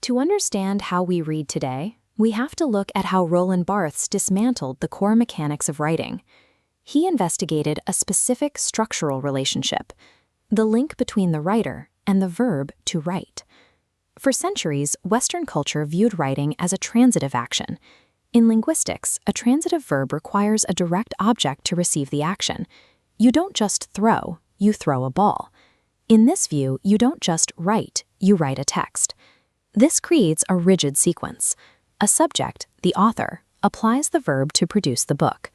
To understand how we read today, we have to look at how Roland Barthes dismantled the core mechanics of writing. He investigated a specific structural relationship, the link between the writer and the verb to write. For centuries, Western culture viewed writing as a transitive action. In linguistics, a transitive verb requires a direct object to receive the action. You don't just throw, you throw a ball. In this view, you don't just write, you write a text. This creates a rigid sequence. A subject, the author, applies the verb to produce the book.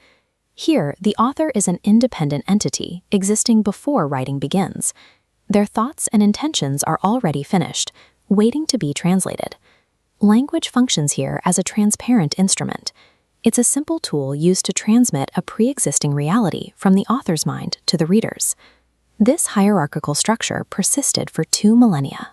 Here, the author is an independent entity existing before writing begins. Their thoughts and intentions are already finished, waiting to be translated. Language functions here as a transparent instrument. It's a simple tool used to transmit a pre-existing reality from the author's mind to the reader's. This hierarchical structure persisted for 2 millennia.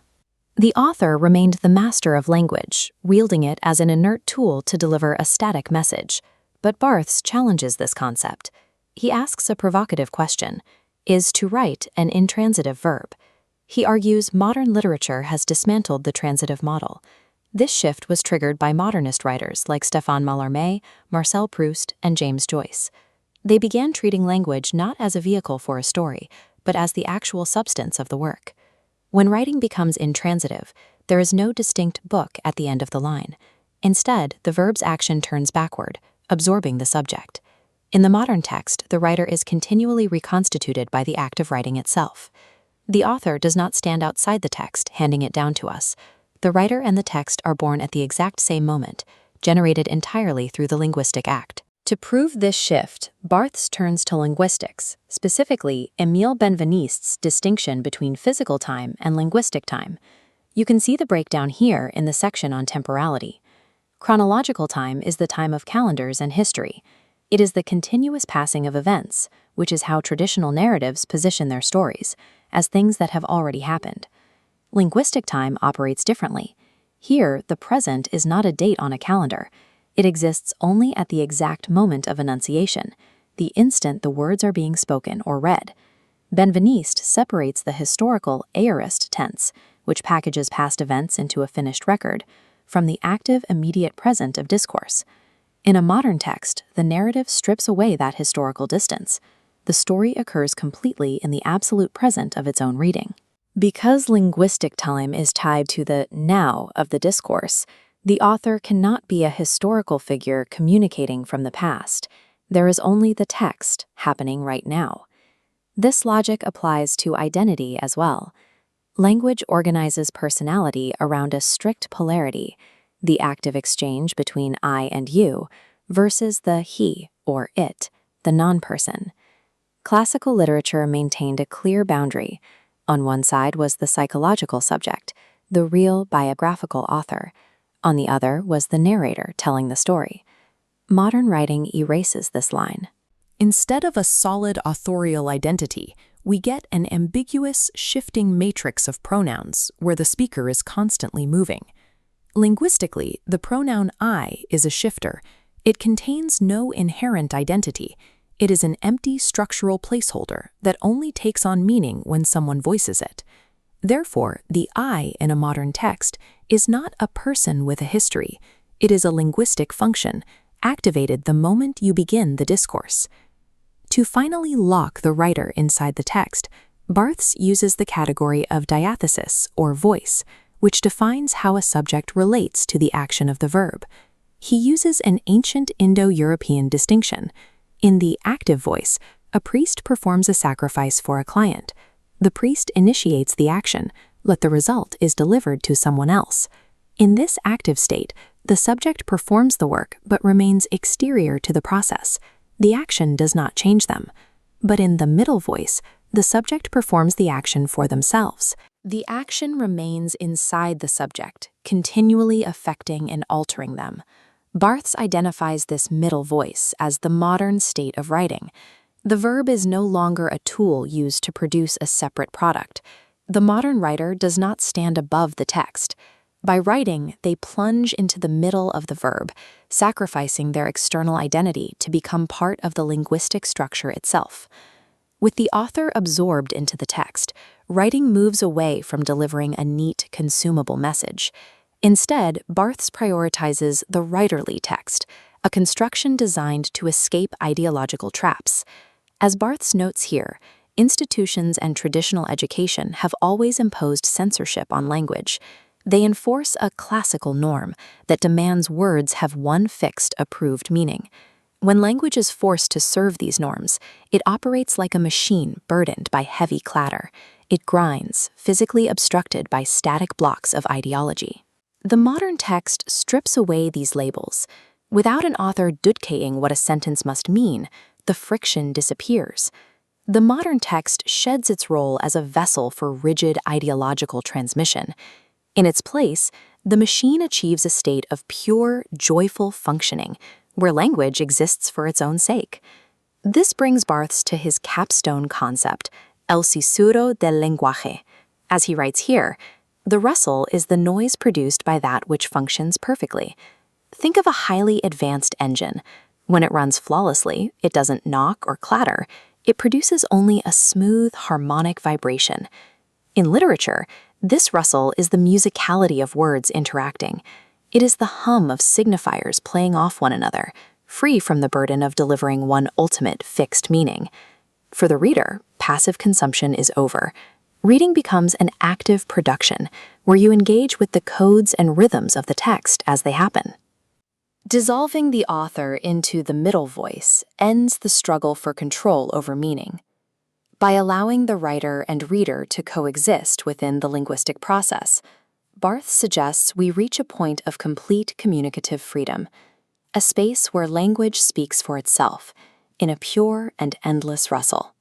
The author remained the master of language, wielding it as an inert tool to deliver a static message. But Barthes challenges this concept. He asks a provocative question: is to write an intransitive verb? He argues modern literature has dismantled the transitive model. This shift was triggered by modernist writers like Stéphane Mallarmé, Marcel Proust, and James Joyce. They began treating language not as a vehicle for a story, but as the actual substance of the work. When writing becomes intransitive, there is no distinct book at the end of the line. Instead, the verb's action turns backward, absorbing the subject. In the modern text, the writer is continually reconstituted by the act of writing itself. The author does not stand outside the text, handing it down to us. The writer and the text are born at the exact same moment, generated entirely through the linguistic act. To prove this shift, Barthes turns to linguistics, specifically Émile Benveniste's distinction between physical time and linguistic time. You can see the breakdown here in the section on temporality. Chronological time is the time of calendars and history. It is the continuous passing of events, which is how traditional narratives position their stories, as things that have already happened. Linguistic time operates differently. Here, the present is not a date on a calendar. It exists only at the exact moment of enunciation, the instant the words are being spoken or read. Benveniste separates the historical aorist tense, which packages past events into a finished record, from the active immediate present of discourse. In a modern text, the narrative strips away that historical distance. The story occurs completely in the absolute present of its own reading. Because linguistic time is tied to the now of the discourse, the author cannot be a historical figure communicating from the past. There is only the text happening right now. This logic applies to identity as well. Language organizes personality around a strict polarity, the active exchange between I and you, versus the he or it, the non-person. Classical literature maintained a clear boundary. On one side was the psychological subject, the real biographical author. On the other was the narrator telling the story. Modern writing erases this line. Instead of a solid authorial identity, we get an ambiguous, shifting matrix of pronouns where the speaker is constantly moving. Linguistically, the pronoun I is a shifter. It contains no inherent identity. It is an empty structural placeholder that only takes on meaning when someone voices it. Therefore, the I in a modern text is not a person with a history. It is a linguistic function, activated the moment you begin the discourse. To finally lock the writer inside the text, Barthes uses the category of diathesis, or voice, which defines how a subject relates to the action of the verb. He uses an ancient Indo-European distinction. In the active voice, a priest performs a sacrifice for a client. The priest initiates the action, but the result is delivered to someone else. In this active state, the subject performs the work but remains exterior to the process. The action does not change them. But in the middle voice, the subject performs the action for themselves. The action remains inside the subject, continually affecting and altering them. Barthes identifies this middle voice as the modern state of writing. The verb is no longer a tool used to produce a separate product. The modern writer does not stand above the text. By writing, they plunge into the middle of the verb, sacrificing their external identity to become part of the linguistic structure itself. With the author absorbed into the text, writing moves away from delivering a neat, consumable message. Instead, Barthes prioritizes the writerly text, a construction designed to escape ideological traps. As Barthes notes here, institutions and traditional education have always imposed censorship on language. They enforce a classical norm that demands words have one fixed, approved meaning. When language is forced to serve these norms, it operates like a machine burdened by heavy clatter. It grinds, physically obstructed by static blocks of ideology. The modern text strips away these labels. Without an author dudkeing what a sentence must mean, the friction disappears. The modern text sheds its role as a vessel for rigid ideological transmission. In its place, the machine achieves a state of pure, joyful functioning, where language exists for its own sake. This brings Barthes to his capstone concept, el susurro del lenguaje. As he writes here, the rustle is the noise produced by that which functions perfectly. Think of a highly advanced engine. When it runs flawlessly, it doesn't knock or clatter. It produces only a smooth, harmonic vibration. In literature, this rustle is the musicality of words interacting. It is the hum of signifiers playing off one another, free from the burden of delivering one ultimate fixed meaning. For the reader, passive consumption is over. Reading becomes an active production, where you engage with the codes and rhythms of the text as they happen. Dissolving the author into the middle voice ends the struggle for control over meaning. By allowing the writer and reader to coexist within the linguistic process, Barthes suggests we reach a point of complete communicative freedom, a space where language speaks for itself, in a pure and endless rustle.